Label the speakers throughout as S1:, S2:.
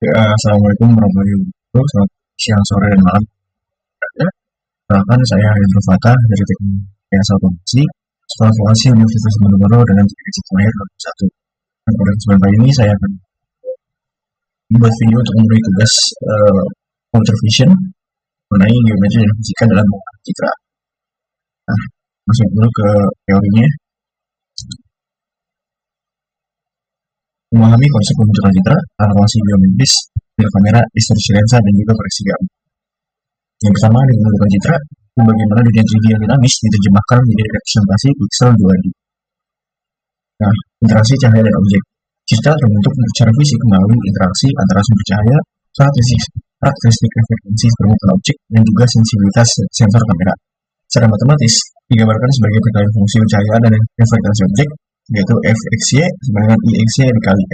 S1: Ya, Assalamualaikum warahmatullahi wabarakatuh. Selamat siang, sore, dan malam. Ya, Perkenalkan saya Hendro Fatah dari Teknik Rekayasa Otomasi, Sekolah Vokasi Universitas Boronegoro dengan cita-cita lahir 2001. Dan pada kesempatan kali ini saya akan membuat video untuk memberi tugas computer vision mengenai geometri dan fisika dalam pengolahan citra. Nah, masuk dulu ke teorinya. Memahami konsep pembentukan citra, transformasi geometris, model kamera, distorsi lensa, dan juga koreksi gambar. Yang pertama dengan pembentukan citra, bagaimana dunia 3D yang dinamis diterjemahkan menjadi representasi piksel 2D. Nah, interaksi cahaya dan objek. Citra terbentuk secara fisik melalui interaksi antara sumber cahaya, karakteristik frekuensi permukaan objek, dan juga sensibilitas sensor kamera. Secara matematis, digambarkan sebagai perkalian fungsi cahaya dan reflektasi objek, yaitu Fxy sama dengan Ixy dikali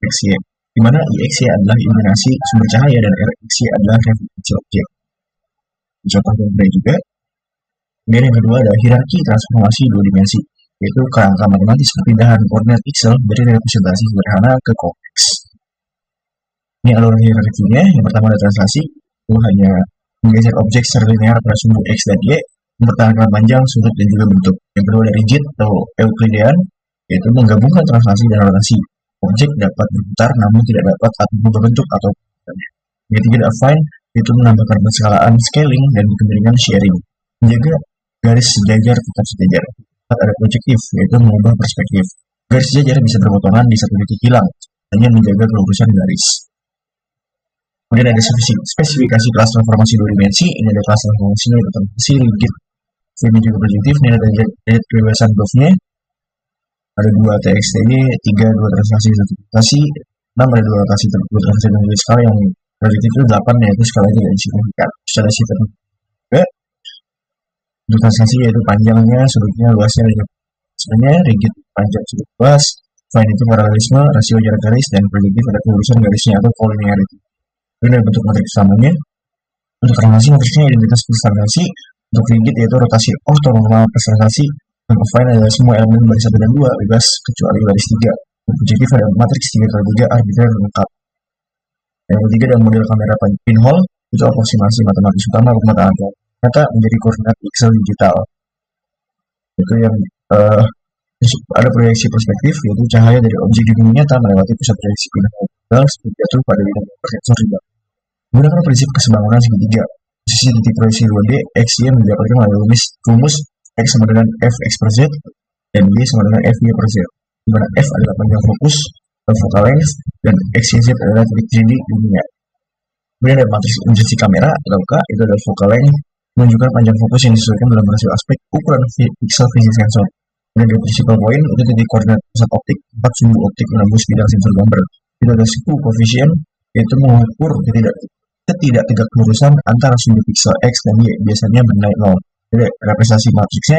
S1: Rxy, di mana Ixy adalah iluminasi sumber cahaya dan Rxy adalah refleksi objek. Contoh yang juga. Kemudian yang kedua ada hierarki transformasi dua dimensi, yaitu kerangka matematis perpindahan koordinat piksel dari representasi sederhana ke kompleks. Ini alur hierarkinya. Yang pertama ada translasi, itu hanya menggeser objek secara linear pada sumbu X dan Y, mempertahankan panjang, sudut, dan juga bentuk. Yang kedua ada rigid atau Euclidean, yaitu menggabungkan translasi dan rotasi. Objek dapat berputar namun tidak dapat berubah bentuk atau yang ketiga ada affine, yaitu menambahkan penskalaan scaling dan kemiringan sharing. Menjaga garis sejajar tetap sejajar. Ada projective, yaitu mengubah perspektif. Garis sejajar bisa berpotongan di satu titik hilang, hanya menjaga kelurusan garis. Kemudian ada spesifikasi kelas transformasi dua dimensi. Ini ada kelas transformasinya, yaitu transformasi rigid, ini juga projective. Ini ada deret kebebasan buff-nya. Ada 2 TXT-nya, 3 2 translasi, 1 translasi, 6 ada 2 translasi, 2 translasi dan 2 skala. Yang projective itu 8, yaitu skalanya tidak signifikan. Terus ada sistem juga untuk translasi, yaitu panjangnya, sudutnya, luasnya, sebenarnya rigid panjang sudut luas, fine itu paralelisme, rasio jarak garis, dan projective ada kelurusan garisnya atau collinearity. Ini ada bentuk matriks utamanya. Untuk translasi matriksnya identitas presentasi. Untuk rigid yaitu rotasi ortonormal presentasi. Untuk fine adalah semua elemen baris 1 dan 2 bebas kecuali baris 3. Untuk projective ada matriks 3x3 arbiter lengkap. Yang ketiga ada model kamera pinhole, itu aproksimasi matematis utama pemetaan nyata menjadi koordinat piksel digital. Itu yang ada proyeksi perspektif, yaitu cahaya dari objek di dunia nyata melewati pusat proyeksi pinhole seperti jatuh pada bidang sensor riba. Menggunakan prinsip kesebangunan segitiga, posisi titik proyeksi 2D, X, Y mendapatkan melalui rumus X sama dengan Fx per Z dan Y sama dengan Fy per Z, di mana F adalah panjang fokus atau focal length dan X, Y, Z adalah titik 3D dunia. Kemudian ada matriks intensity kamera atau K, itu adalah focal length, menunjukkan panjang fokus yang disesuaikan dalam rasio aspek ukuran pixel fisik sensor. Kemudian ada principal point, itu titik koordinat pusat optik, 4 sumbu optik menembus bidang sensor gambar. Itu ada skew coefficient, yaitu mengukur ketidak tegak lurusan antara sumbu pixel X dan Y, biasanya bernilai 0. Jadi representasi matriksnya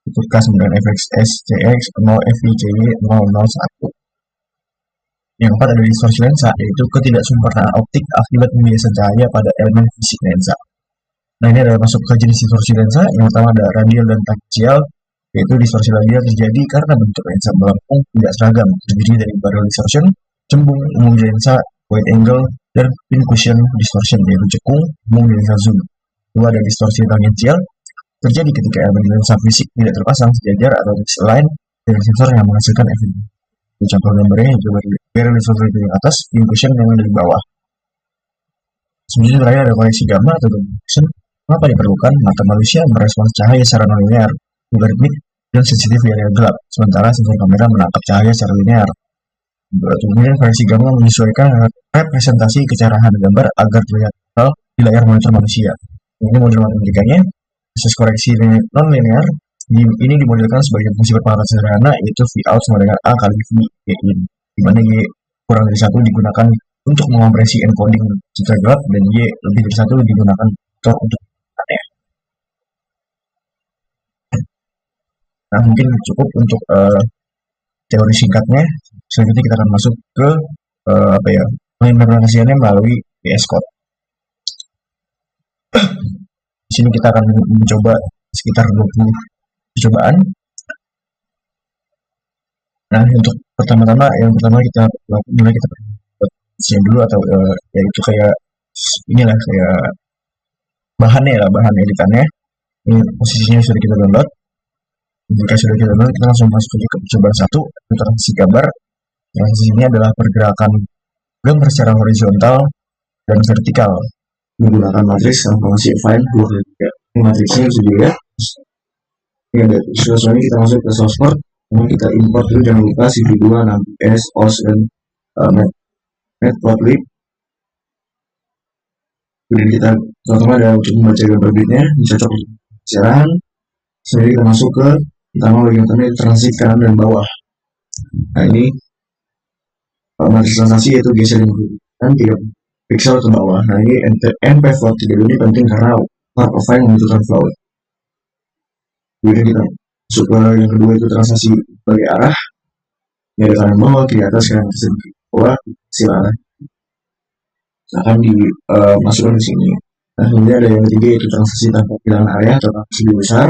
S1: itu K dengan Fx SCX 0 Fy CY 001. Yang keempat ada distorsi lensa, yaitu ketidaksempurnaan optik akibat pembiasan cahaya pada elemen fisik lensa. Nah, ini adalah masuk ke jenis distorsi lensa. Yang pertama ada radial dan tangensial, yaitu distorsi radial terjadi karena bentuk lensa melengkung tidak seragam, terdiri dari barrel distortion, cembung, umum lensa, wide angle, dan pincushion distortion, yaitu cekung, umum lensa zoom. Kedua ada distorsi tangensial, terjadi ketika elemen lensa fisik tidak terpasang sejajar atau misalign dengan sensor yang menghasilkan efek. Contoh gambarnya itu barrel distortion di atas, pincushion yang dari bawah. Sebenarnya terakhir ada koreksi gamma atau diffraction. Mengapa diperlukan? Mata manusia merespons cahaya secara non-linear, logaritmik, dan sensitif di area gelap, sementara sensor kamera menangkap cahaya secara linear. Kemudian koreksi gamma menyesuaikan representasi kecerahan gambar agar terlihat real di layar monitor manusia. Ini model matematikanya. Proses koreksi non-linear ini dimodelkan sebagai fungsi perpangkatan sederhana, yaitu V out sama dengan A kali V in, di mana Y kurang dari 1 digunakan untuk mengoperasi encoding citra gelap dan Y lebih dari 1 digunakan untuk Nah, mungkin cukup untuk teori singkatnya. Selanjutnya kita akan masuk ke pengimplementasiannya melalui VS Code. Di sini kita akan mencoba sekitar 20 percobaan. Nah, untuk yang pertama kita mulai desain dulu atau ya itu kayak inilah kayak bahan editannya. Ini posisinya sudah kita download. Jika sudah kita download, kita langsung masuk ke percobaan 1, transaksi gambar. Transaksi ini adalah pergerakan gambar secara horizontal dan vertikal menggunakan matriks transformasi file 2x3. Ini matriksnya bisa dilihat. Ini ada selanjutnya kita masuk ke source port. Kemudian kita import dulu, jangan lupa CV2, NAS, OS, dan matplotlib. Kemudian kita pertama ada untuk membaca gambar bitnya, dicocok pencerahan. Selanjutnya kita masuk ke pertama bagian pertama transaksi kanan dan bawah. Nah ini matriks transaksi yaitu geser dan 3 pixel ke bawah. Nah ini MP40 ini penting karena part of file membutuhkan float. Kemudian kita masuk ke yang kedua itu transaksi bagi arah. Dari kanan bawah, kiri atas, kanan atas, dan kiri bawah, hasil arah akan dimasukkan ke sini. Nah kemudian ada yang ketiga yaitu transaksi tanpa kehilangan area atau transaksi lebih besar.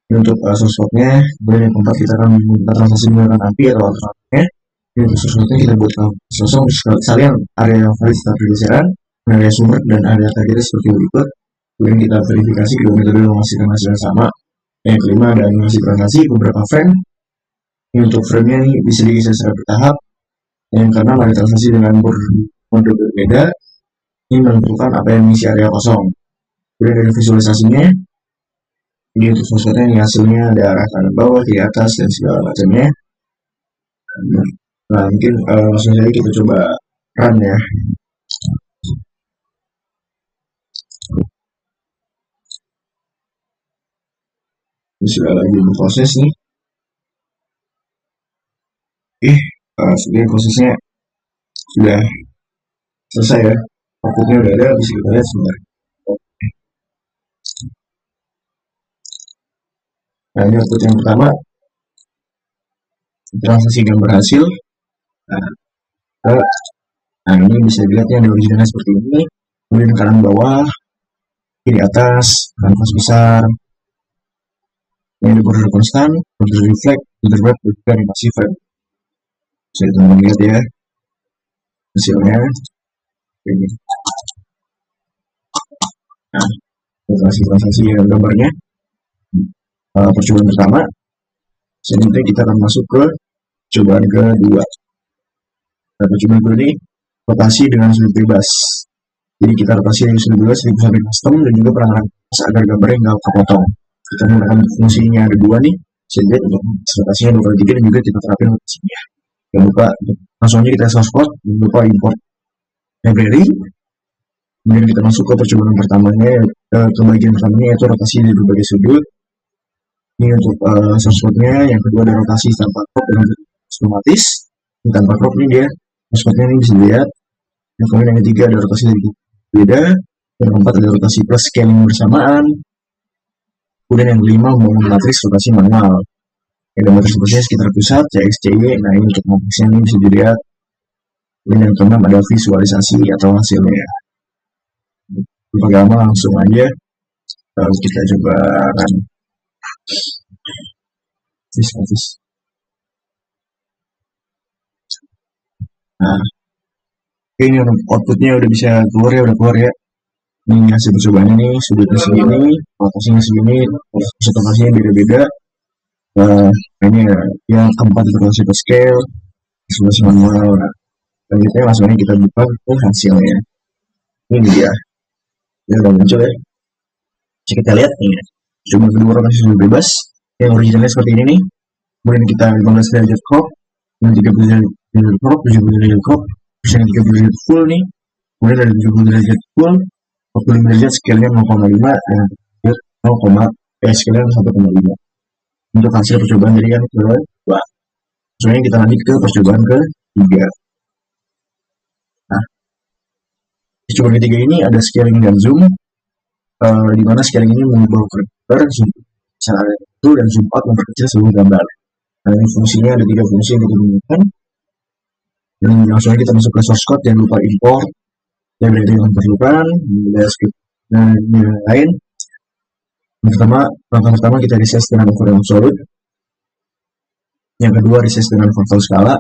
S1: Ini untuk source code-nya. Kemudian yang keempat kita akan menggunakan transaksi menggunakan API atau alternatifnya. Ini untuk source code-nya kita buatkan sosok sekalian area yang valid setelah pergeseran, area sumber dan area targetnya seperti berikut. Kemudian kita verifikasi kedua metode menghasilkan hasil yang sama. Yang kelima ada animasi transaksi beberapa frame. Ini untuk frame-nya ini bisa digeser secara bertahap. Yang keenam ada transaksi dengan mode berbeda. Ini menentukan apa yang mengisi area kosong. Kemudian dari visualisasinya, ini untuk source-nya ini hasilnya ada arah kanan bawah, kiri atas, dan segala macamnya. Nah mungkin langsung saja kita coba run ya. Ini sudah lagi berproses nih. Sebenarnya prosesnya sudah selesai ya. Outputnya udah ada, bisa kita lihat sebentar. Nah ini output yang pertama, transaksi gambar hasil. Nah ini bisa dilihat ya, ada originalnya seperti ini. Kemudian kanan bawah, kiri atas, kanvas besar. Ini ada border konstan, border reflect, border wrap, dan juga animasi frame. Bisa teman-teman lihat ya hasilnya ini. Nah transaksi yang gambarnya percobaan pertama. Selanjutnya kita akan masuk ke percobaan kedua. Nah percobaan kedua ini rotasi dengan sudut bebas. Jadi kita rotasi dengan sudut bebas di pusat custom dan juga perangan agar gambarnya nggak kepotong. Kita menggunakan fungsinya ada dua nih. Jadi untuk rotasinya 2x3 dan juga kita terapin rotasinya. Jangan lupa langsung aja kita source code, jangan lupa import library. Kemudian kita masuk ke percobaan pertamanya, ke bagian pertamanya yaitu rotasi di berbagai sudut. Ini untuk source code-nya. Yang kedua ada rotasi tanpa crop dan otomatis. Ini tanpa crop ini dia source code-nya ini bisa dilihat. Yang kemudian yang ketiga ada rotasi dari beda. Yang keempat ada rotasi plus scaling bersamaan. Kemudian yang kelima membangun matriks rotasi manual. Ada matriks rotasinya sekitar pusat, CXCY. Nah ini untuk matriksnya ini bisa dilihat. Dan yang keenam ada visualisasi atau hasilnya. Pertama langsung aja kita coba run. Nah, ini outputnya udah bisa keluar ya. Ini hasil percobaan ini sudutnya segini, rotasinya segini, rotasinya beda-beda. Ini yang keempat itu rotasi per scale, rotasi manual. Dan kita langsung aja kita buka ke hasilnya. Ini dia. Ya udah muncul ya. Bisa kita lihat nih. Cuma kedua rotasi sudut bebas. Yang originalnya seperti ini nih. Kemudian kita 15 derajat crop, kemudian 30 derajat crop, 70 derajat crop, terus yang 30 derajat full nih. Kemudian ada 70 derajat full, 45 derajat scale-nya 0,5 dan 0, scale-nya 1,5. Untuk hasil percobaan jadi kan kedua. Soalnya kita lanjut ke percobaan ketiga. Nah, percobaan ketiga ini ada scaling dan zoom, di mana scaling ini mengubah gambar, zoom misalnya itu, dan zoom out memperkecil seluruh gambar. Nah ini fungsinya ada 3 fungsi yang kita gunakan. Dan langsung aja kita masuk ke source code, jangan lupa import library yang diperlukan, dan yang lain. Langkah pertama kita resize dengan overlay absolute. Yang kedua resize dengan faktor skala.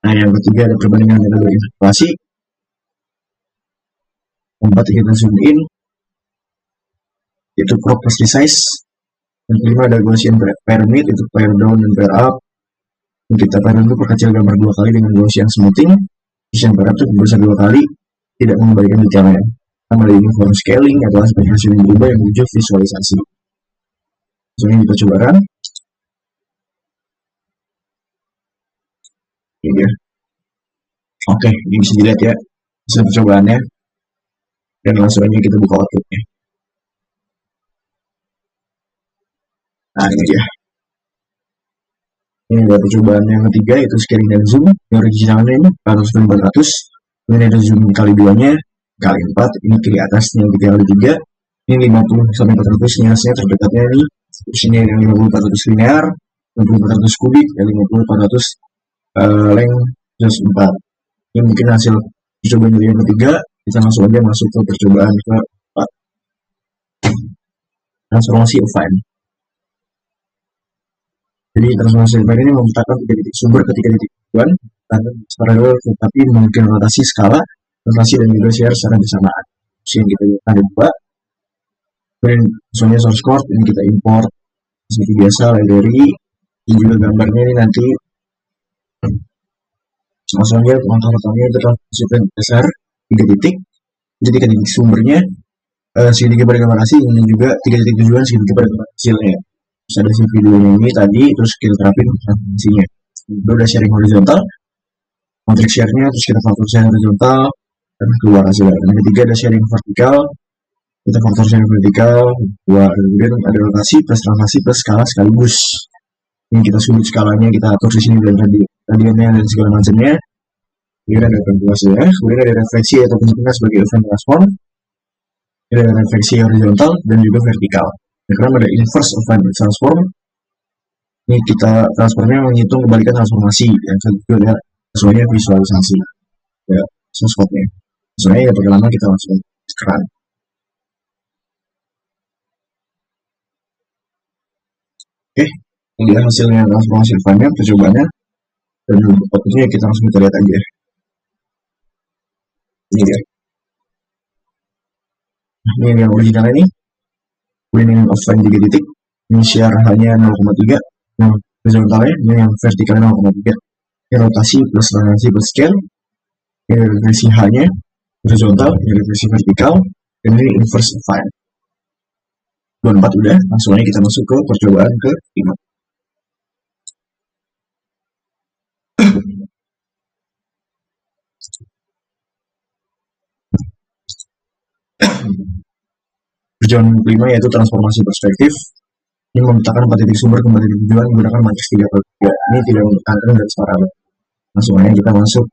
S1: Nah, yang ketiga ada perbandingan metode interpolasi. Keempat kita zoom in, itu property size. Yang kelima ada Gaussian pyramid, itu pair down dan pair up. Yang kita pair down itu perkecil gambar 2 kali dengan Gaussian smoothing. Terus yang pair up itu besar 2 kali, tidak mengembalikan detailnya. Sama ada uniform scaling atau aspek hasil yang berubah yang menuju visualisasi. Soalnya kita coba run. Ini dia. Oke, ini bisa dilihat ya hasil percobaannya. Dan langsung aja kita buka outputnya. Nah, ini dia. Ini ada percobaan yang ketiga, itu scaling dan zoom. Yang originalnya ini 400 dan 400. Kemudian ada zoom kali 2-nya, kali 4. Ini kiri atasnya yang kali 3. Ini 50 sampai 400 nya hasilnya terdekatnya ini. Terus ini yang 50 400 linear, 50 400 kubik, dan 50 400 length plus 4. Ini mungkin hasil percobaan yang ketiga. Kita langsung aja masuk ke percobaan ke-4. Transformasi affine. Jadi transformasi affine ini memetakan 3 titik sumber ke 3 titik tujuan paralel, tetapi mungkin rotasi, skala, rotasi dan juga share secara bersamaan. Yang kita ada 2. Kemudian langsungnya source code ini kita import seperti biasa library, dan juga gambarnya ini nanti langsungnya langkah-langkahnya itu transformasi dasar 3 titik. Jadi 3 titik sumbernya segitiga pada gambar hasil, ini juga 3 titik tujuan segitiga pada gambar hasilnya. Terus ada si videonya ini tadi, terus kita terapin transformasinya. Itu udah sharing horizontal, matrix share-nya, terus kita faktor share horizontal, dan keluar hasilnya. Yang ketiga ada sharing vertikal, kita faktor sharing vertikal, kemudian ada rotasi plus transformasi plus skala sekaligus. Ini kita sudut skalanya, kita atur di sini dan radiannya dan segala macamnya. Kemudian ada hasilnya, kemudian ada refleksi atau penyempurna sebagai event transform. Ada refleksi horizontal dan juga vertikal. Karena ada inverse event transform. Ini kita transformnya menghitung kebalikan transformasi. Yang kedua ada sesuainya visualisasi. Ya, source-nya. Sesuai ya pertama kita langsung sekarang. Oke, ini dia hasilnya transformasi eventnya, percobaannya. Dan outputnya kita langsung kita lihat aja. Ini dia. Ini yang original ini. Winning offline 3 titik. Ini share hanya 0,3. Yang horizontalnya ini yang vertikalnya 0,3. Ini rotasi plus rotasi plus scale. Ini regresi H-nya horizontal, ini regresi vertikal, dan ini inverse affine. 24 udah, langsung aja kita masuk ke percobaan ke-5. Percobaan kelima yaitu transformasi perspektif. Ini memetakan 4 titik sumber ke 4 titik tujuan menggunakan matriks 3x3. Ini tidak memetakan garis paralel. Langsung aja kita masuk,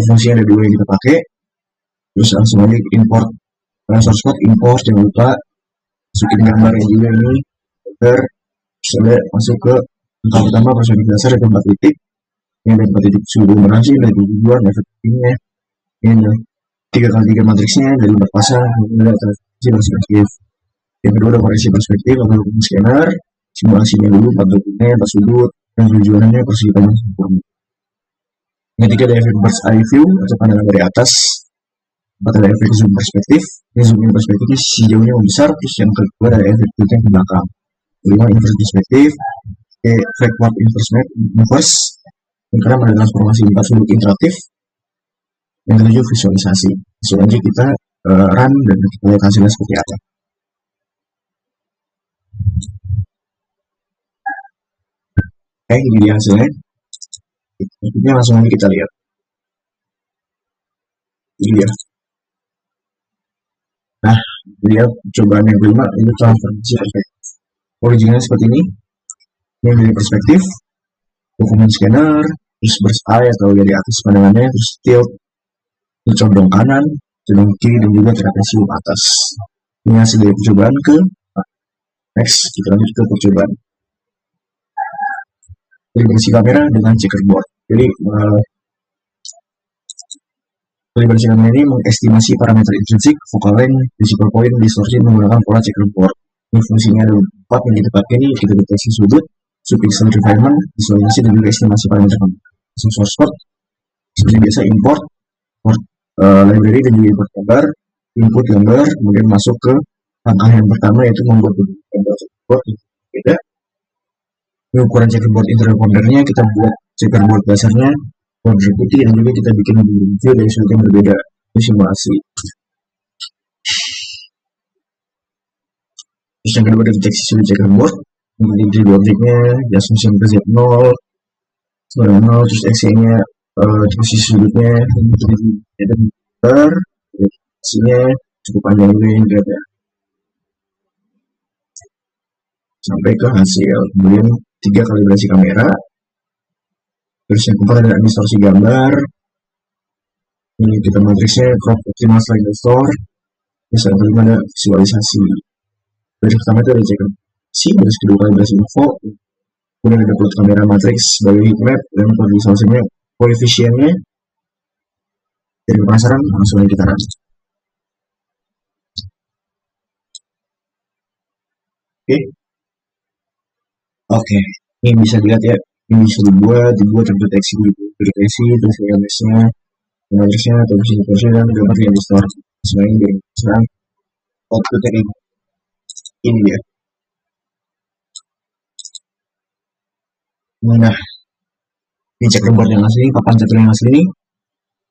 S1: fungsinya ada 2 yang kita pakai. Terus langsung aja import source code, import, jangan lupa masukin gambarnya juga ini agar bisa masuk ke langkah pertama perspektif dasar ada 4 titik. Ini ada 4 titik sumber berhasil, ada tujuan, efektifnya. Ini ada 3x3 matriksnya dari 4 pasang, kemudian ada perspektif. Yang kedua ada koreksi perspektif atau scanner, simulasinya dulu 4 dokumen, 4 sudut, dan tujuannya persegitiga sempurna. Yang ketiga ada efek bird's eye view atau pandangan dari atas. Empat ada efek zoom perspektif. Ini zoom in perspektifnya sejauhnya membesar. Terus yang kedua ada efek tilt yang ke belakang. Kelima inverse perspektif. Efek warp inverse. Yang keenam ada transformasi 4 sudut interaktif. Yang ketujuh visualisasi. Selanjutnya kita run dan kita lihat hasilnya seperti apa. Oke, ini dia hasilnya. Ini langsung aja kita lihat. Ini dia. Nah, lihat cobaan yang kelima itu transformasi perspektif. Originalnya seperti ini. Ini dari perspektif, dokumen scanner, terus bird's eye atau dari atas pandangannya, terus tilt, ini condong kanan, condong kiri, dan juga trapesium atas. Ini hasil dari percobaan ke next, kita lanjut ke percobaan. Kalibrasi kamera dengan checkerboard. Jadi kalibrasi kamera ini mengestimasi parameter intrinsik, focal length, principal point, distortion menggunakan pola checkerboard. Ini fungsinya ada 4 yang kita pakai nih, kita deteksi sudut, subpixel refinement, visualisasi, dan juga estimasi parameter kamera. Source code Seperti biasa import library dan juga import gambar, input gambar, kemudian masuk ke langkah yang pertama yaitu membuat gambar checkerboard yang beda. Ini ukuran checkerboard interior bordernya kita buat checkerboard dasarnya border putih dan juga kita bikin view dari sudut yang berbeda. Ini simulasi. Terus yang kedua deteksi sudut checkerboard, kemudian di objeknya assumption ke Z0, 0, terus XY-nya deteksi sudutnya, ada gambar, deteksinya cukup panjang juga yang dilihat ya. Sampai ke hasil, kemudian 3 kalibrasi kamera, terus yang keempat adalah distorsi gambar, ini kita matriksnya crop optimal slide store, terus yang kelima ada visualisasi. Dari pertama itu ada checkerboard, terus kedua kalibrasi info, kemudian ada plot kamera matriks sebagai heatmap dan plot visualisasinya koefisiennya. Jadi penasaran langsung aja kita lanjut. Oke, ini bisa dilihat ya, ini bisa dibuat terdeteksi terus LMS-nya, matriksnya, terus dan gambar yang di store. Sebenarnya dari sekarang output dari ini dia. Nah, ini checkerboard yang asli, papan catur yang asli,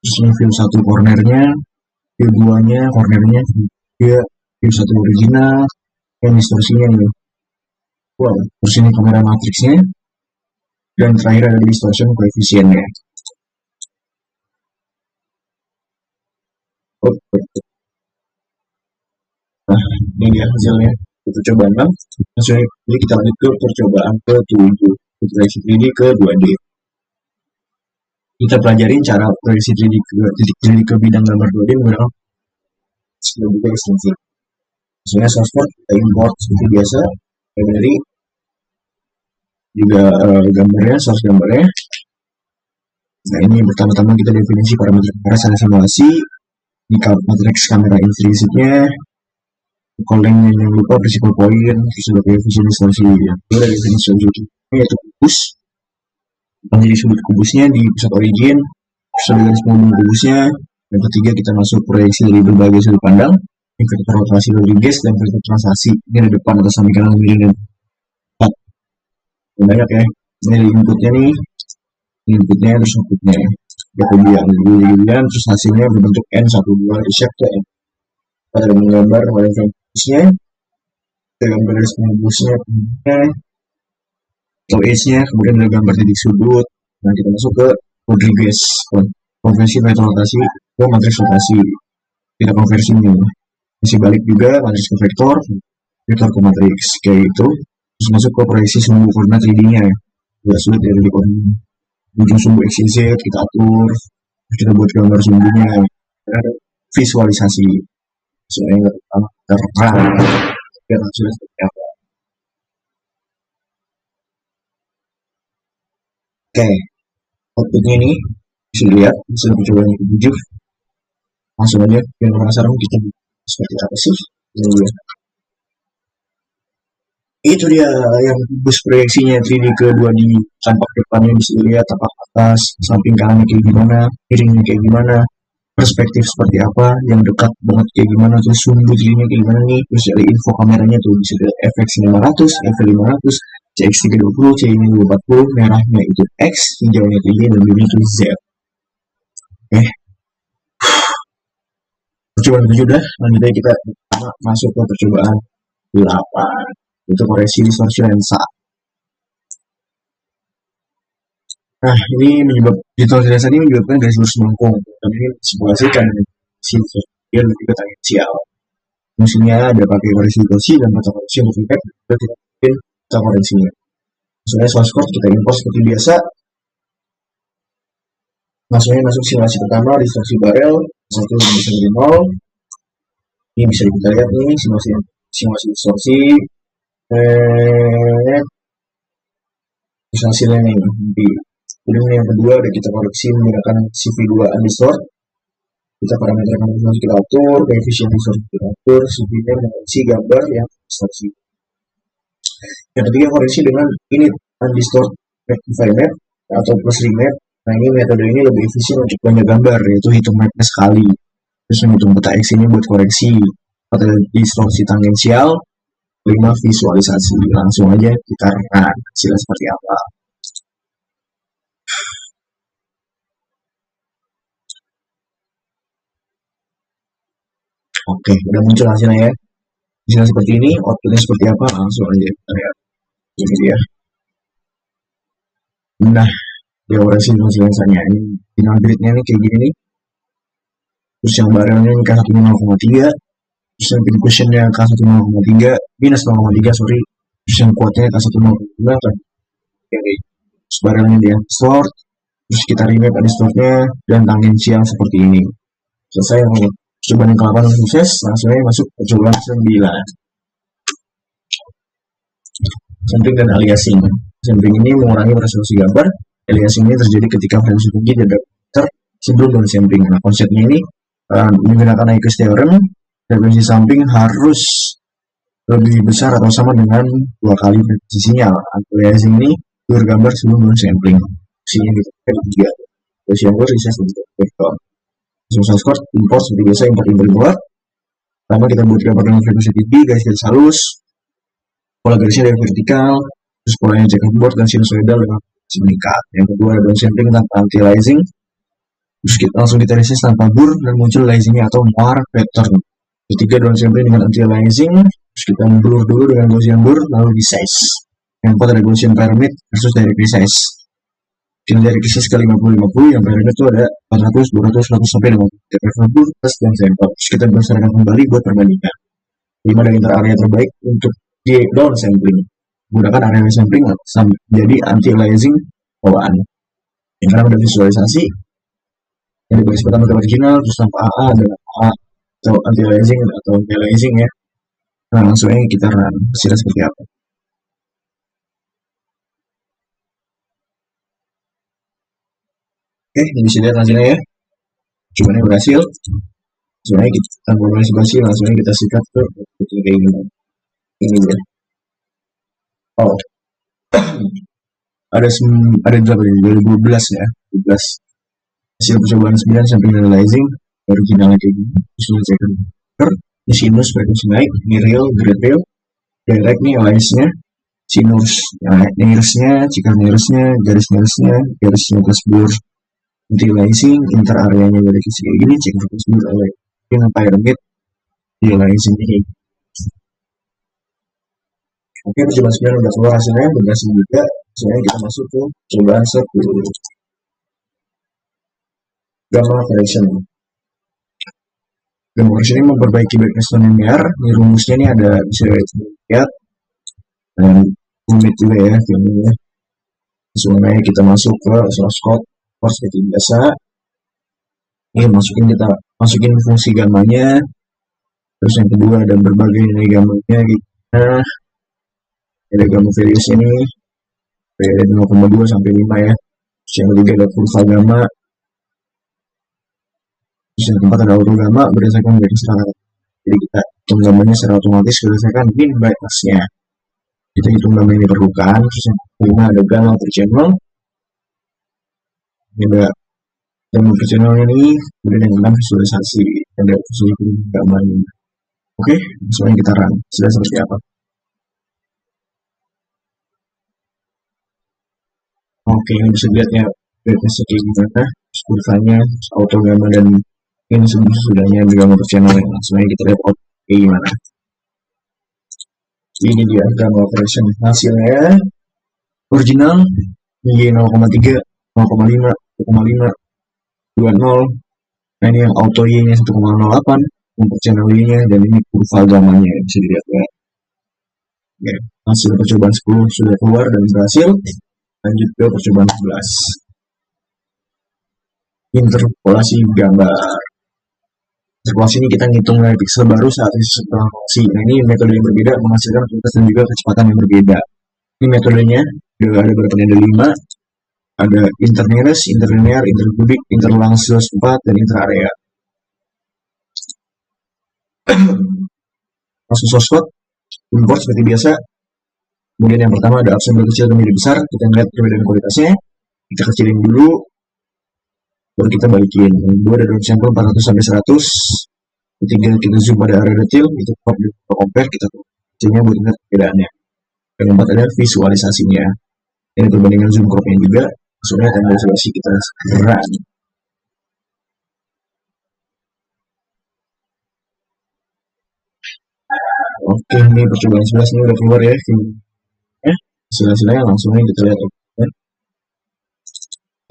S1: terus ini view 1 cornernya, view 2-nya cornernya, view 1 original, yang distorsinya ini. Wow, terus ini kamera matriksnya, dan terakhir ada distortion koefisiennya. Nah, ini dia hasilnya. Itu percobaan 6. Hasilnya ini kita lanjut ke percobaan ke-7. Proyeksi 3D ke 2D. Kita pelajarin cara proyeksi 3D ke bidang gambar 2D menggunakan juga ekstensi. Misalnya source code kita import seperti biasa, dari juga gambarnya, source gambarnya. Nah, ini pertama-tama kita definisi parameter kamera secara simulasi, di matriks kamera intrinsiknya, calling-nya jangan lupa principal point, terus ada coefficient distorsi ya. Itu ada definisi sudutnya yaitu kubus. Menjadi sudut kubusnya di pusat origin, dengan penghubung kubusnya. Yang ketiga kita masuk proyeksi dari berbagai sudut pandang, yang vektor rotasi Rodriguez dan vektor translasi. Ini ada depan, atas, samping, kanan, kiri dan empat. Banyak ya. Ini inputnya nih, inputnya terus outputnya. Ada kebiasaan, terus hasilnya berbentuk N12 reshape ke N. Ada menggambar wayang kubusnya, ada gambar garis penghabusnya, OS-nya, kemudian ada gambar titik sudut. Nah, kita masuk ke Rodriguez, konversi vektor rotasi ke matriks rotasi. Kita konversi ini. Isi balik juga matriks ke vektor ke matriks kayak itu. Terus masuk ke proyeksi sumbu koordinat 3D-nya. Buat sudut dari koordinat. Ujung sumbu X, Y, Z kita atur. Kita buat gambar sumbunya. Ada visualisasi. Soalnya terang. Biar hasilnya seperti apa. Oke, outputnya ini bisa dilihat hasil percobaan yang ke-7. Langsung aja yang penasaran kita seperti apa sih ini dia. Itu dia yang kubus proyeksinya 3D ke 2D, tampak depannya bisa dilihat, tampak atas, samping kanannya kayak gimana, kirinya kayak gimana, perspektif seperti apa, yang dekat banget kayak gimana, terus sumbu 3D-nya kayak gimana nih, terus ada info kameranya tuh bisa dilihat FX500, F500, CX320, CX240, merahnya itu X, hijaunya 3D, dan birunya itu Z. Oke. Percobaan 7 udah, lanjutnya kita masuk ke percobaan 8. Itu koreksi distorsi lensa. Nah, ini distorsi lensa ini menyebabkan garis lurus melengkung. Dan ini simulasikan sifat dia lebih ke tangensial. Fungsinya ada pakai koreksi distorsi dan kata koreksi untuk impact, kita tidak mungkin kata koreksinya. Misalnya source code kita import seperti biasa. Langsungnya masuk simulasi pertama, distorsi barel, 1 bisa dari 0. Ini bisa kita lihat nih, simulasi distorsi. Terus hasilnya nih, nanti. Kemudian yang kedua ada kita koreksi menggunakan CV2 undistort. Kita parameter yang kita atur, coefficient distorsi kita atur, CV-nya mengoreksi gambar yang distorsi. Yang ketiga koreksi dengan init undistort rectify map atau plus remap Nah, ini metode ini lebih efisien untuk banyak gambar, yaitu hitung mapnya sekali. Terus menghitung peta X ini buat koreksi. 4 distorsi tangensial, 5 visualisasi. Langsung aja kita run hasilnya seperti apa. Oke, udah muncul hasilnya ya. Hasilnya seperti ini, outputnya seperti apa, langsung aja kita lihat. Ini dia. Nah, ya orasi hasilnya ini final gridnya nih kayak gini nih. Terus yang barelnya ini K1 0,3, terus yang pin cushionnya K1 0,3 minus 0,3 sorry, terus yang kuatnya K1 0,5 kan. Terus barelnya dia slot, terus kita remap distordnya dan tangensial seperti ini. Selesai yang percobaan ke-8 sukses, langsung aja masuk percobaan 9. Sampling dan aliasing. Sampling ini mengurangi resolusi gambar. Aliasing ini terjadi ketika frekuensi tinggi dan sebelum downsampling. Nah, konsepnya ini menggunakan Nyquist theorem, frekuensi sampling harus lebih besar atau sama dengan 2 kali frekuensi sinyal. Aliasing ini bergambar sebelum downsampling. Sinyal kita tiga. Terus yang bisa untuk vektor. Source code import seperti biasa, import. Pertama kita buat gambar dengan frekuensi tinggi, garis halus, pola garisnya dari vertikal, terus polanya checkerboard dan sinusoidal dengan meningkat. Yang kedua ada downsampling tanpa anti-aliasing, terus kita langsung diteresis tanpa blur dan muncul aliasingnya atau noir pattern. Ketiga downsampling dengan anti-aliasing, terus kita blur dulu dengan Gaussian blur lalu resize. Yang keempat ada Gaussian pyramid versus direct resize. Dari resize ke 50-50, yang pyramid itu ada 400, 200, 100 sampai dengan blur plus downsample. Terus kita berdasarkan kembali buat perbandingan. 5 ada inter area terbaik untuk di downsampling. Gunakan area sampling jadi anti-aliasing bawaan. Yang karena ada visualisasi yang di baris pertama ke original, terus tanpa AA dan AA atau anti-aliasing atau anti-aliasing ya. Nah, langsung aja kita run hasilnya seperti apa. Oke, bisa lihat hasilnya ya. Cobanya berhasil. Sebenarnya kita tanpa basi langsung aja kita sikat ke kayak gini. Ini ya. Oh, ada 2012 ya, 12 hasil percobaan 9 sampling analyzing originalnya kayak gini. Terus checker ini sinus frekuensi naik, ini real, grade real, direct nih aliasnya, sinus, nearsnya, cikar nearsnya, garis nearsnya, garis plus blur, anti-aliasing, inter areanya dari kayak gini, cek frekuensi blur oleh yang pyramid, anti-aliasing ini. Oke, percobaan 9 udah keluar hasilnya, berhasil juga. Sebenarnya kita masuk ke percobaan 10. Gamma correction. Gamma correction ini memperbaiki brightness non-linear. Ini rumusnya ini ada bisa lihat dan rumit juga ya filmnya. Sebenarnya kita masuk ke source code seperti biasa. Ini masukin fungsi gammanya. Terus yang kedua ada berbagai nilai gammanya gitu. Nah, ada gamma values ini dari 0,2 sampai 5 ya. Terus yang ketiga ada kurva gamma. Terus yang keempat ada auto gamma berdasarkan brightness rata. Jadi kita hitung gammanya secara otomatis berdasarkan min brightness-nya. Kita hitung gamma yang diperlukan. Terus yang kelima ada gamma per channel. Ini ada gamma per channelnya nih. Kemudian yang keenam visualisasi. Ada visualisasi gammanya. Oke, semuanya kita run. Sudah seperti apa? Oke, ini bisa dilihatnya brightness-nya kayak gimana, kurvanya, auto gamma dan ini sudahnya di gamma per channel ya. Langsung aja kita lihat kayak gimana. Ini dia gamma correction hasilnya original Y 0,3, 0,5, 1,5, 20. Nah ini yang auto Y nya 1,08 untuk channel Y nya dan ini kurva gammanya bisa dilihat ya. Oke, hasil percobaan 10 sudah keluar dan berhasil. Lanjut ke percobaan 11. Interpolasi gambar. Interpolasi ini kita ngitung nilai pixel baru saat interpolasi. Nah ini metode yang berbeda menghasilkan kualitas dan juga kecepatan yang berbeda. Ini metodenya ada berapa? Ada 5. Ada internearest, interlinear, intercubic, interlangsus 4 dan interarea. Langsung source code, import seperti biasa. Kemudian yang pertama ada absen berkecil dan menjadi besar. Kita lihat perbedaan kualitasnya. Kita kecilin dulu. baru kita balikin. Yang kedua ada drop sampel 400 sampai 100. Ketiga kita zoom pada area detail, itu kita compare, kita hasilnya buat ingat perbedaannya. Yang keempat ada visualisasinya. Ini perbandingan zoom cropnya juga, maksudnya tanda isolasi kita run. Oke, ini percobaan 11 ini udah keluar ya. Hasil-hasilnya langsung kita lihat.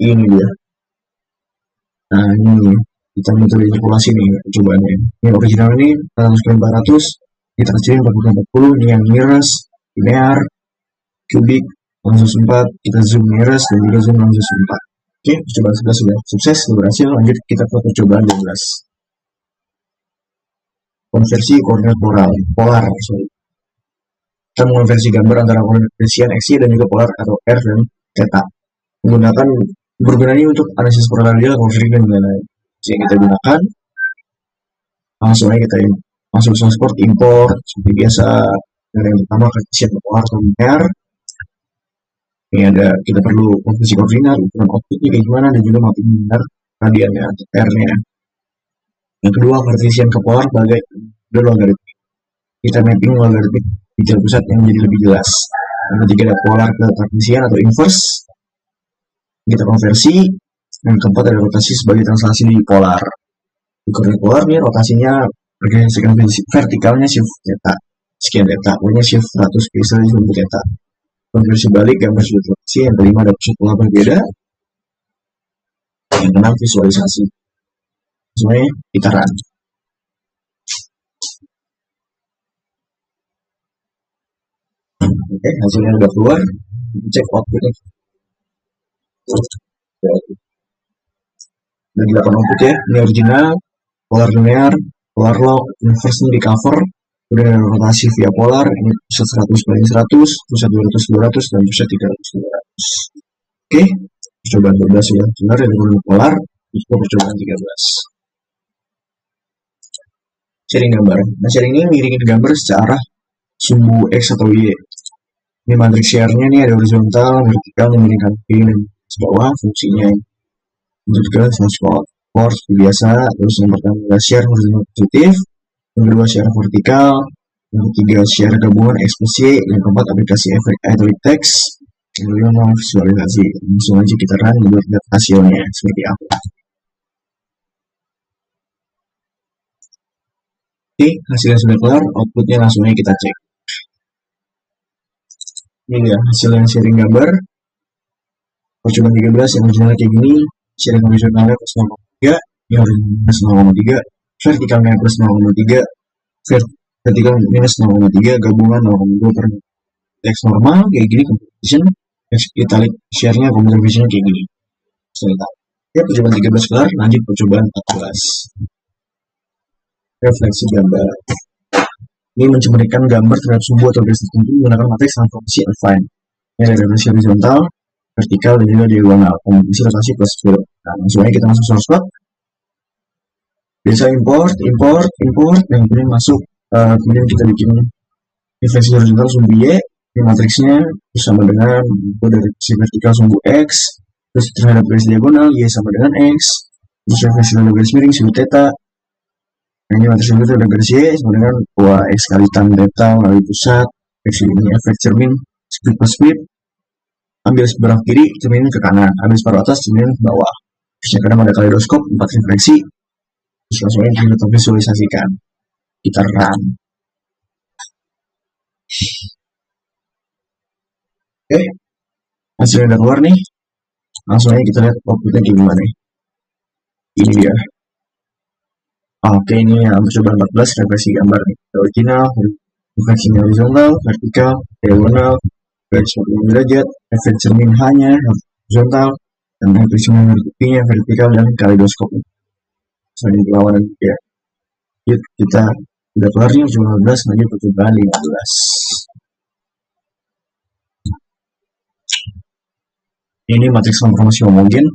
S1: Ini dia. Nah, ini kita metode interpolasi nih percobaannya. Ini original ini 400 kita kecilin 40-40. Ini yang nearest, linear, kubik, langsung 4. Kita zoom nearest dan juga zoom langsung 4. Oke, percobaan 11 sudah sukses, sudah berhasil. Lanjut kita ke percobaan 12. Konversi koordinat polar. Kita mengonversi gambar antara koordinat kartesian x, y dan juga polar atau r dan theta. Menggunakan berguna ini untuk analisis polar radial, konversi dan lain-lain. Yang kita gunakan langsung aja kita masuk source code, import seperti biasa. Dan yang pertama kartesian polar atau linear. Ini ada kita perlu konversi koordinat, ukuran outputnya kayak gimana, dan juga mapping benar radiannya atau r-nya. Yang kedua kartesian ke polar sebagai logaritmik. Kita mapping logaritmik di jarak pusat yang menjadi lebih jelas. Yang ketiga ada polar ke kartesian atau inverse. Kita konversi. Yang keempat ada rotasi sebagai translasi di polar. Di koordinat polar nih rotasinya berdasarkan vertikalnya shift theta. Sekian theta, pokoknya shift 100 pixel untuk theta. Konversi balik gambar sudut rotasi. Yang kelima ada pusat pola berbeda. Yang keenam visualisasi. Semuanya kita run. Oke, hasilnya udah keluar. Cek outputnya. Dan 8 output ya. Ini original, polar linear, polar log, inverse di cover, kemudian ada rotasi via polar. Ini pusat 100 banding 100, pusat 200 200 dan pusat 300 200. Oke, percobaan 12 ya. Benar ya, polar. Itu percobaan 13. Sharing gambar. Nah, sharing ini miringin gambar secara sumbu X atau Y. Ini matrix share-nya nih ada horizontal, vertikal, memiringkan kiri dan bawah. Fungsinya untuk juga support biasa. Terus yang pertama adalah share horizontal positif, yang kedua share vertikal, yang ketiga share gabungan X plus Y, yang keempat aplikasi efek italic text, yang kelima visualisasi. Langsung aja kita run buat lihat hasilnya seperti apa. Oke, hasilnya sudah keluar, outputnya langsung aja kita cek. Ini dia hasil yang sharing gambar. Percobaan 13 yang originalnya kayak gini, sharing horizontalnya plus 0,3, yang originalnya plus 0,3, vertikalnya plus 0,3, vertikal minus 0,3, gabungan 0,2 per teks normal kayak gini, composition, italic share-nya computer vision kayak gini. Ya, percobaan 13 kelar, lanjut percobaan 14. Refleksi gambar. Ini mencemarikan gambar terhadap sumbu atau garis tertentu menggunakan matriks transformasi affine. Ini ada refleksi horizontal, vertikal, dan juga diagonal. Kombinasi rotasi plus fill. Nah, langsung aja kita masuk source code. Biasa import, dan kemudian masuk. Kemudian kita bikin refleksi horizontal sumbu Y. Ini matriksnya sama dengan dari sisi vertikal sumbu X. Terus terhadap garis diagonal Y sama dengan X. Terus refleksi terhadap garis miring sumbu theta. Ini matriks itu ada garis Y sama dengan X kali tan theta melalui pusat. Ini efek cermin speed per speed. Ambil sebelah kiri, cermin ke kanan. Ambil separuh atas, cermin ke bawah. Terus yang kadang ada kaleidoskop, 4 refleksi. Terus langsung aja kita visualisasikan. Kita run. Oke, hasilnya udah keluar nih. Langsung aja kita lihat outputnya gimana. Ini dia. Oke, ini percobaan 14 refleksi gambar nih. Original, refleksi horizontal, vertikal, diagonal, garis 45 derajat, efek cermin hanya horizontal, dan refleksi menutupinya vertikal dan kaleidoskop. Selanjutnya perlawanan ya. Yuk, kita udah kelar nih percobaan 15, lanjut percobaan 15. Ini matriks transformasi homogen.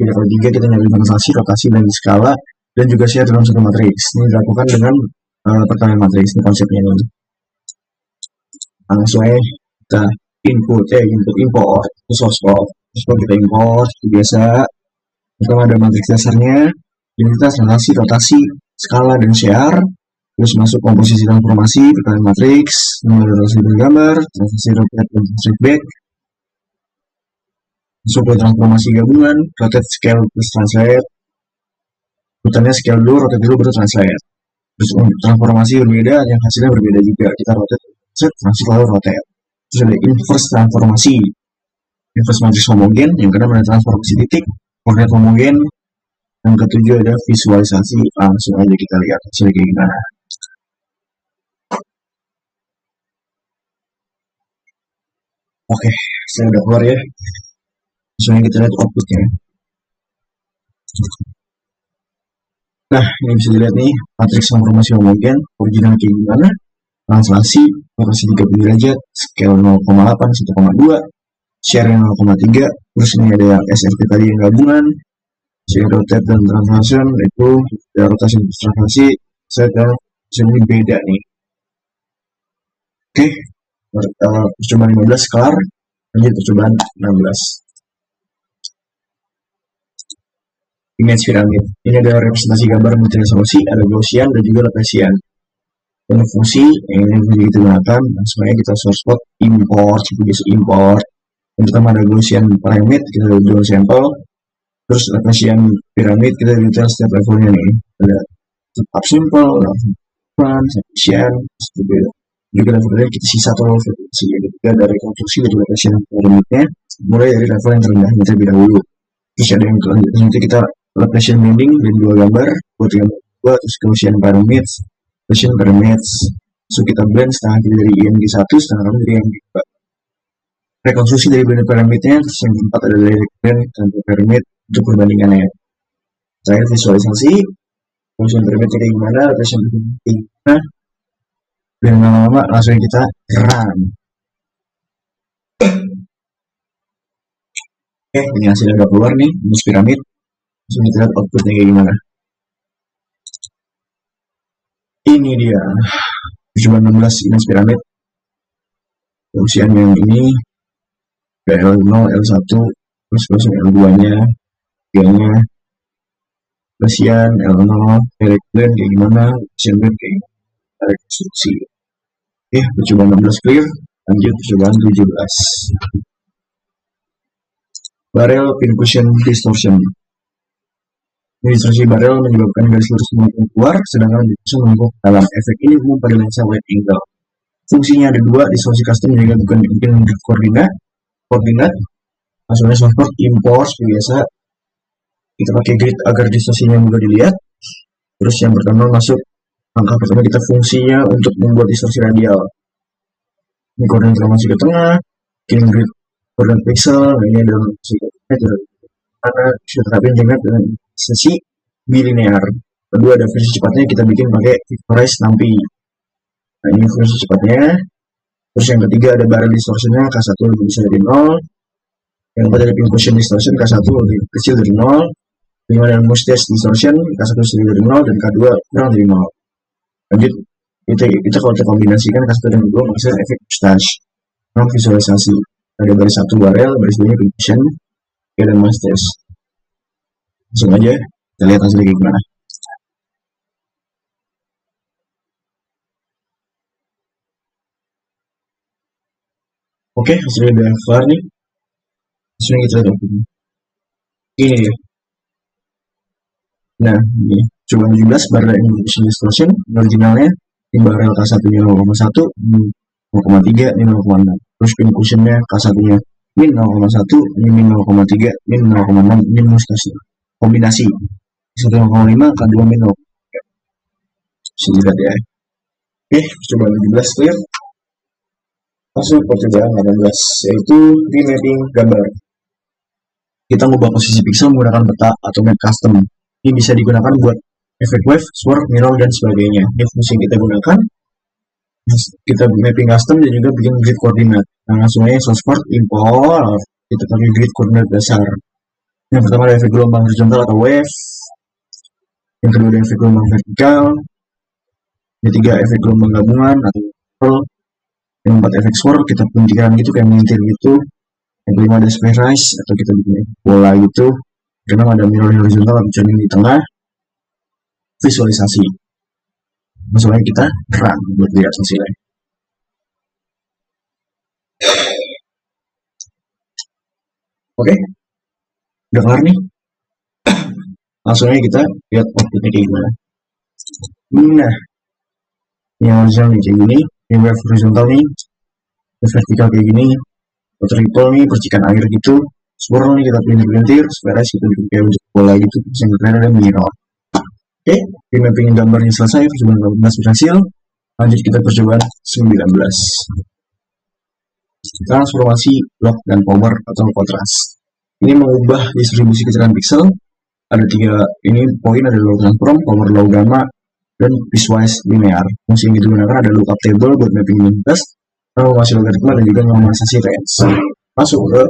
S1: Tidak ketiga kita nyari translasi, rotasi, dan skala, dan juga share dalam satu matriks. Ini dilakukan dengan perkalian matriks. Ini konsepnya ini. Langsung aja kita import, import source code. Terus kita import seperti biasa. Pertama ada matriks dasarnya, identitas, relasi, rotasi, skala, dan share. Terus masuk komposisi transformasi, perkalian matriks, relasi dan gambar, transaksi rotate dan feedback. Masuk ke transformasi gabungan, rotate, scale, plus translate. Urutannya scale dulu, rotate dulu, baru translate. Terus untuk transformasi berbeda, yang hasilnya berbeda juga. Kita rotate, translate, lalu rotate. Terus ada inverse transformasi, inverse matriks homogen, yang keenam ada transformasi titik, koordinat homogen, yang ketujuh ada visualisasi. Langsung aja kita lihat hasilnya kayak gimana. Oke, saya udah keluar ya. Langsung kita lihat outputnya. Nah, ini bisa dilihat nih, matriks transformasi homogen, original kayak gimana, translasi, rotasi 30 derajat, scale 0,8, 1,2, share 0,3, terus ini ada yang SRT tadi yang gabungan, share rotate dan translation, itu rotasi dan translasi, saya ini beda nih. Oke, percobaan 15 kelar, lanjut percobaan 16. Image piramid. Ini ada representasi gambar multi-resolusi, ada Gaussian dan juga Laplacian. Untuk fungsi yang ini kita gunakan, sebenarnya kita source code import, bisa import. Yang pertama ada Gaussian pyramid, kita download sampel. Terus Laplacian piramid, kita detail setiap levelnya nih. Ada up simple, run, sufficient, juga levelnya kita sisa atau level. Jadi ada rekonstruksi dari Laplacian piramidnya, mulai dari level yang terendah terlebih dahulu. Terus ada yang selanjutnya nanti kita Laplacian bending dan dua gambar, buat gambar dua, terus Gaussian pyramids, Gaussian pyramids. So kita blend setengah dari IMG 1, setengah dari IMG 2. Rekonstruksi dari blend pyramidnya, terus yang keempat ada dari blend dan pyramid untuk perbandingannya. Terakhir visualisasi, Gaussian pyramidnya kayak gimana, Laplacian pyramidnya kayak gimana. Dan lama-lama langsung kita run. Ini hasilnya udah keluar nih, image piramid. Langsung kita lihat outputnya kayak gimana. Ini dia percobaan 16 image piramid. Fungsian yang ini L0, L1, terus L2 nya, 3 nya, Laplacian, L0, direct blend kayak gimana, Laplacian blend kayak gimana, rekonstruksi. Percobaan 16 clear, lanjut percobaan 17. Barrel pin cushion distortion. Distorsi barrel menyebabkan garis lurus melengkung keluar, sedangkan distorsi melengkung dalam. Efek ini umum pada lensa wide angle. Fungsinya ada dua, distorsi custom juga bukan mungkin koordinat. Maksudnya software import biasa. Kita pakai grid agar distorsinya mudah dilihat. Terus yang pertama masuk langkah pertama kita fungsinya untuk membuat distorsi radial. Ini koordinat informasi ke tengah, killing grid koordinat pixel, ini adalah mana bisa terapin juga dengan sesi bilinear. Kedua ada versi cepatnya kita bikin pakai vectorize nanti. Nah ini versi cepatnya. Terus yang ketiga ada barrel distortionnya K1 lebih besar dari 0. Yang keempat ada pin cushion distortion K1 lebih kecil dari 0. Kelima ada mustache distortion K1 lebih dari 0 dan K2 kurang dari 0. Lanjut kita kalau kita kombinasikan K1 dan K2 menghasilkan efek mustache. Visualisasi. Ada baris 1 barrel, baris 2 nya pin cushion, dan mustache. Langsung aja kita lihat hasilnya kayak gimana. Oke, hasilnya udah keluar nih. Hasilnya kita lihat outputnya. Ini dia. Nah, ini coba 17 barrel indication distortion originalnya. Ini barrel K1 nya 0,1, 0,3, ini 0,6. Terus pin cushionnya K1 nya min 0,1, ini min 0,3, min 0,6, ini mustache. Kombinasi 1,5, K2 min 0. Bisa dilihat ya. Coba 17 clear. Masuk percobaan 18, yaitu remapping gambar. Kita mengubah posisi pixel menggunakan peta atau map custom. Ini bisa digunakan buat efek wave, swirl, mirror, dan sebagainya. Ini fungsi yang kita gunakan. Kita mapping custom dan juga bikin grid koordinat. Nah, langsung aja source port, import. Kita pakai grid koordinat dasar. Yang pertama ada efek gelombang horizontal atau wave. Yang kedua ada efek gelombang vertikal. Yang ketiga efek gelombang gabungan atau swirl. Yang keempat efek swirl, kita puntikan gitu kayak mengintir gitu. Yang kelima ada space rise atau kita bikin bola gitu. Karena ada mirror horizontal atau cermin di tengah. Visualisasi. Maksudnya kita run buat lihat hasilnya. Oke, udah kelar nih. Langsung aja kita lihat outputnya kayak gimana. Nah, yang horizontal nih kayak gini, yang wave horizontal nih, vertikal kayak gini, triple nih, percikan air gitu, swirl nih kita pelintir-pelintir, square kita bikin kayak bentuk bola gitu, terus yang terakhir ada mirror. Oke, remapping gambarnya selesai, percobaan 18 berhasil. Lanjut kita percobaan 19. Transformasi lock dan power atau kontras. Ini mengubah distribusi kecerahan pixel. Ada 3 ini poin, ada low transform, power, low, gamma, dan piecewise linear. Fungsi yang digunakan ada lookup table buat mapping identitas, transformasi logaritma, dan juga normalisasi range. Masuk ke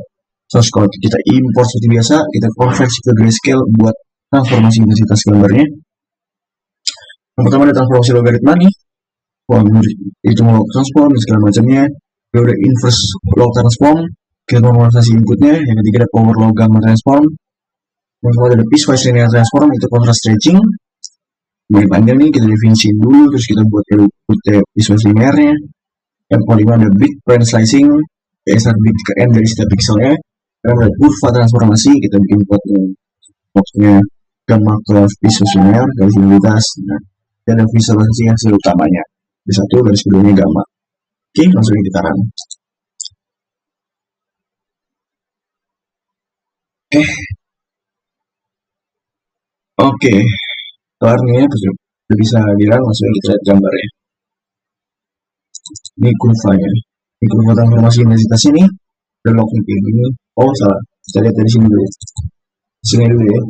S1: source code, kita import seperti biasa, kita konversi ke grayscale buat transformasi intensitas gambarnya. Yang pertama ada transformasi logaritma nih, itu mau transform dan segala macamnya. Lalu ada inverse log transform, kita normalisasi inputnya. Yang ketiga ada power, log, gamma transform. Yang keempat ada piecewise linear transform, itu contrast stretching. Lebih panjang nih, kita definisin dulu, terus kita buat piecewise linearnya. Yang kelima ada bit point slicing, PSR bit ke N dari setiap pixelnya. Dan ada kurva transformasi, kita bikin boxnya gamma ke piecewise linear, garis identitas. Nah, dan ada visualisasi hasil utamanya. Di satu garis keduanya gamma. Oke, langsung kita run. Oke, kelar nih ya, udah bisa dirun, langsung kita lihat gambarnya. Ini kurvanya, ini kurva transformasi intensitas ini, udah log kayak gini. Oh salah, kita lihat dari sini dulu, sini dulu ya.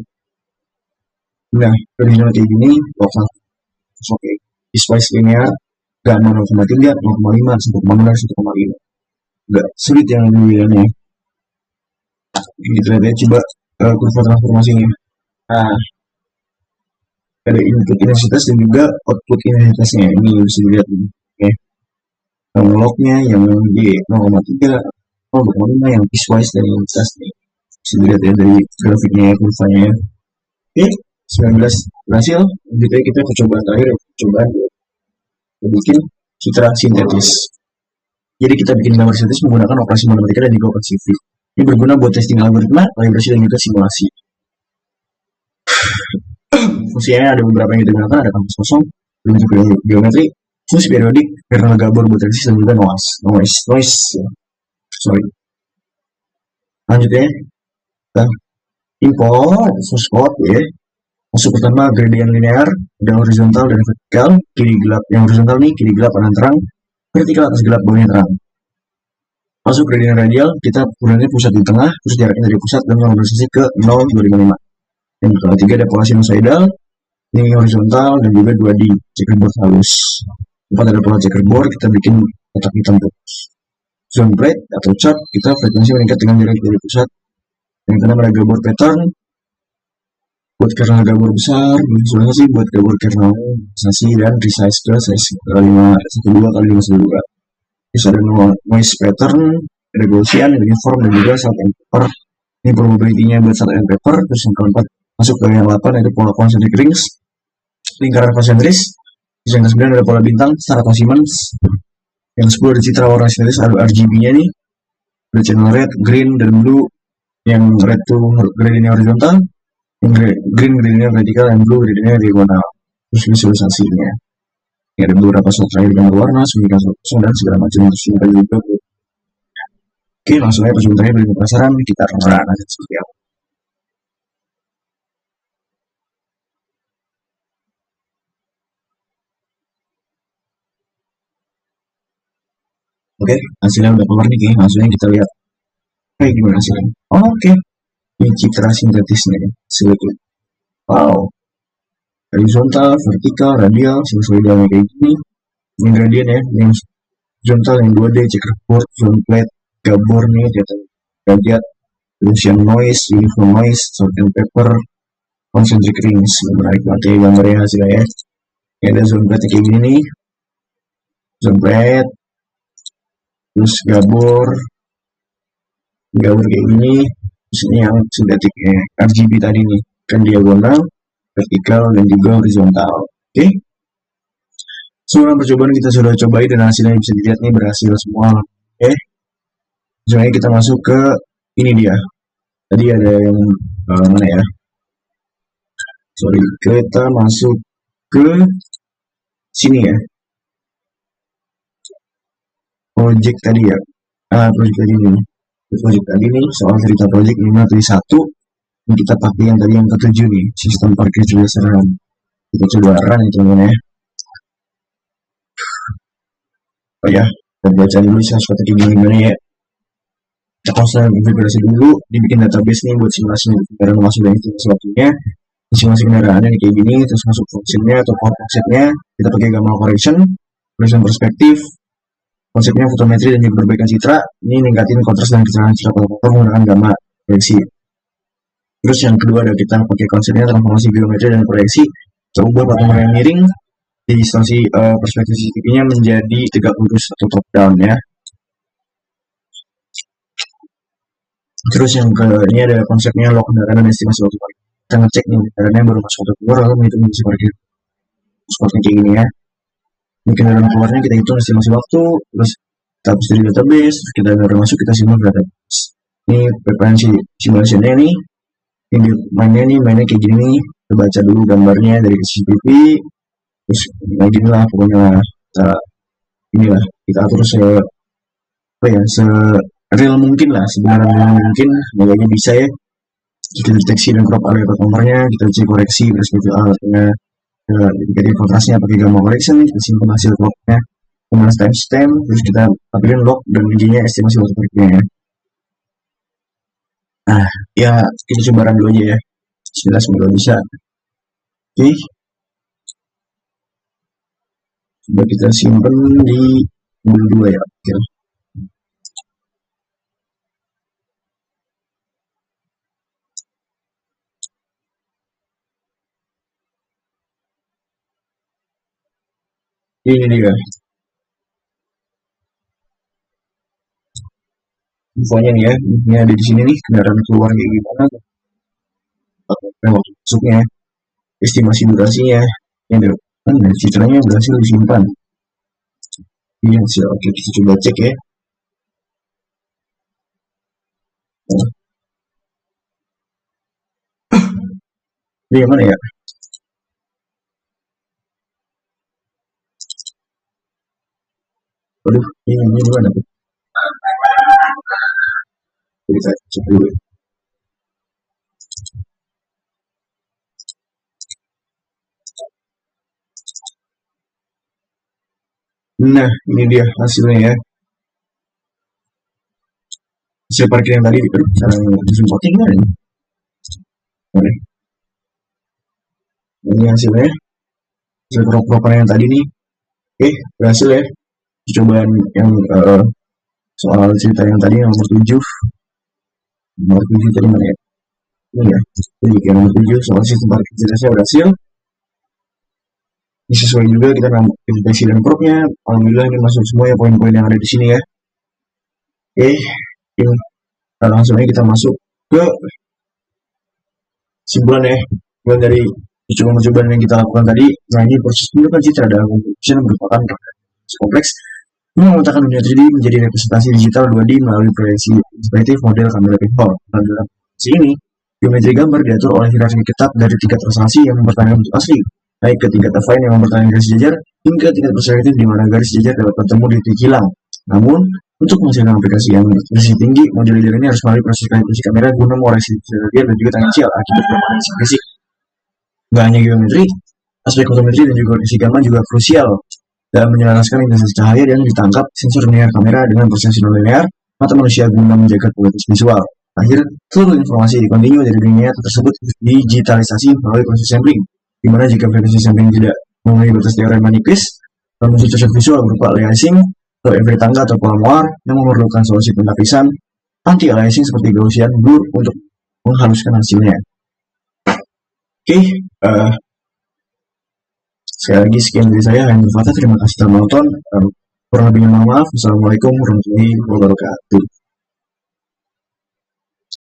S1: Nah, dari sini kayak gini, log oke, piecewise linear, gamma 0,3, 0,5, 1,0, 1,5. Enggak sulit yang dulunya. Kita lihat ya, coba kurva transformasinya. Nah, ada input intensitas dan juga output intensitasnya. Ini bisa dilihat nih. Oke. Yang lognya yang di 0,3, 0,5, yang piecewise dan intensitas nih. Bisa dilihat ya dari grafiknya ya, kurvanya. Oke, 19 berhasil. Lanjut kita percobaan terakhir, percobaan bikin citra sintetis. Jadi kita bikin gambar sintetis menggunakan operasi matematika dan juga operasi V. Ini berguna buat testing algoritma, kalibrasi, dan juga simulasi. Fungsinya ada beberapa yang kita gunakan, ada kampus kosong, bentuk geometri, fungsi periodik, kernel Gabor buat resist, dan juga noise. Sorry. Lanjut ya, kita import source code ya. Masuk pertama gradient linear, dan horizontal dan vertikal, kiri gelap, yang horizontal nih kiri gelap kanan terang, vertikal atas gelap bawahnya terang. Masuk gradient radial, kita gunakan pusat di tengah, terus jaraknya dari pusat dan normalisasi ke 0,255. Yang ketiga ada pola sinusoidal, ini horizontal dan juga 2D checkerboard halus. Empat ada pola checkerboard, kita bikin kotak hitam putih. Zone break atau chart, kita frekuensi meningkat dengan jarak dari pusat. Yang keenam ada Gabor pattern, buat kernel Gabor besar, visualisasi buat Gabor kernel sasi dan resize ke size 512 kali 512. Terus ada noise pattern, ada Gaussian, uniform, dan juga salt and pepper. Ini probability-nya buat salt and pepper. Terus yang keempat masuk ke yang 8 ada pola concentric rings, lingkaran konsentris. Terus yang ke-9 ada pola bintang, star atau Siemens. Yang 10 ada citra warna sintetis, ada RGB-nya nih, ada channel red, green, dan blue. Yang red itu gradientnya horizontal, yang green gradientnya vertikal, yang blue gradientnya diagonal. Terus visualisasinya, ya, ada beberapa software gambar warna, sembilan kosong, dan segala macam yang tersimpan juga. Oke, langsung aja percobaan beri penasaran, kita run aja seperti apa. Oke, hasilnya udah keluar nih, langsung kita lihat kayak gimana hasilnya. Oke, ini citra sintetisnya ya, sedikit. Wow, horizontal, vertikal, radial, sinusoidalnya kayak gini. Ini gradient ya, yang horizontal yang 2D, checkerboard, zone plate, Gabor nih, derajat, Gaussian noise, uniform noise, salt and pepper, concentric rings. Menarik banget ya gambarnya hasilnya ya. Ini ada zone plate kayak gini nih, zone plate, terus Gabor kayak gini, Terus ini yang sintetiknya RGB tadi nih, kan diagonal, vertikal, dan juga horizontal. Oke. Semua percobaan kita sudah cobai dan hasilnya bisa dilihat nih berhasil semua. Oke. Selanjutnya kita masuk ke ini dia. Tadi ada yang mana ya? Sorry, kita masuk ke sini ya. Project tadi ya. Project tadi nih. Project tadi nih soal cerita project 5 dari 1. Ini kita pakai yang tadi yang ke-7 nih, sistem parkir berdasarkan. Kita coba run ya teman-teman ya. Oh ya, kita baca dulu sesuatu gimana ya. Kita proses konfigurasi dulu, dibikin database nih buat simulasi kendaraan masuk dan estimasi waktunya. Simulasi kendaraannya nih kayak gini, terus masuk fungsinya atau core konsepnya, kita pakai gamma correction perspektif, konsepnya fotometri dan juga perbaikan citra. Ini ningkatin kontras dan keterangan citra pada motor menggunakan gamma proyeksi. Terus yang kedua ada kita pakai konsepnya transformasi geometri dan proyeksi. Kita ubah patung yang miring di distansi perspektif CCTV-nya menjadi tegak lurus atau top down ya. Terus yang ke ini ada konsepnya log kendaraan dan estimasi waktu parkir. Kita ngecek nih kendaraannya baru masuk atau keluar lalu menghitung estimasi parkir. Seperti kayak gini ya. Ini kendaraan keluarnya kita hitung estimasi waktu, terus kita hapus dari database, terus kita baru masuk kita simak database. Ini frekuensi simulasinya nih. Ini mainnya kayak gini nih. Kita baca dulu gambarnya dari CCTV. Terus kayak gini lah pokoknya kita inilah kita atur se real mungkin lah, sebenarnya mungkin semoga bisa ya. Kita deteksi dan crop area nomornya, kita cek koreksi perspektif alatnya, dari kontrasnya pakai gamma correction, kita simpan hasil clocknya, kemudian timestamp, terus kita tampilin log dan intinya estimasi waktu parkirnya ya. Nah ya kita coba run dulu aja ya, bismillah semoga bisa. Oke, coba kita simpan di mobil 2 ya. Oke. Ini dia infonya nih ya, ini ada di sini nih kendaraan keluar kayak gimana, waktu masuknya, estimasi durasinya, yang kan citranya berhasil disimpan. Ini hasil, oke kita coba cek ya. Ini yang mana ya? Waduh, ini gimana tuh? Kita cek dulu. Nah, ini dia hasilnya ya. Hasil parkir yang tadi, disemprot gimana nih? Oke. Ini hasilnya. Hasil crop-cropan yang tadi nih. Oke, berhasil ya. Cobaan yang soal cerita yang tadi nomor 7. Nomor 7 tadi mana ya? Ini ya. Jadi yang nomor 7 soal sistem parkir jelasnya berhasil. Ini sesuai juga kita deteksi dan cropnya. Alhamdulillah ini masuk semua ya poin-poin yang ada di sini ya. Oke, ini langsung aja kita masuk ke simpulan ya. Kemudian dari percobaan yang kita lakukan tadi, nah ini proses pembentukan citra dalam computation merupakan proses kompleks memetakan dunia 3D menjadi representasi digital 2D melalui proyeksi perspektif model kamera pinhole. Dalam proyeksi ini, geometri gambar diatur oleh hierarki ketat dari tingkat translasi yang mempertahankan bentuk asli, naik ke tingkat affine yang mempertahankan garis sejajar, hingga tingkat perspektif di mana garis sejajar dapat bertemu di titik hilang. Namun, untuk menghasilkan aplikasi yang resolusi tinggi, model leader ini harus melalui proses kalibrasi kamera guna mengoreksi sebagian dan juga tangensial akibat performance fisik. Gak hanya geometri, aspek fotometri dan juga koreksi gamma juga krusial dalam menyelaraskan intensitas cahaya dan ditangkap sensor linear kamera dengan proses non-linear mata manusia guna menjaga kualitas visual. Akhir, seluruh informasi di kontinu dari dunia nyata tersebut digitalisasi melalui proses sampling, di mana jika frekuensi sampling tidak memenuhi batas teorema nipis, muncul cacat visual berupa aliasing atau efek tangga atau pola muar yang memerlukan solusi penapisan anti-aliasing seperti Gaussian blur untuk menghaluskan hasilnya. Oke, sekali lagi sekian dari saya, Henry Fatah. Terima kasih telah menonton. Kurang lebihnya mohon maaf. Wassalamualaikum warahmatullahi wabarakatuh.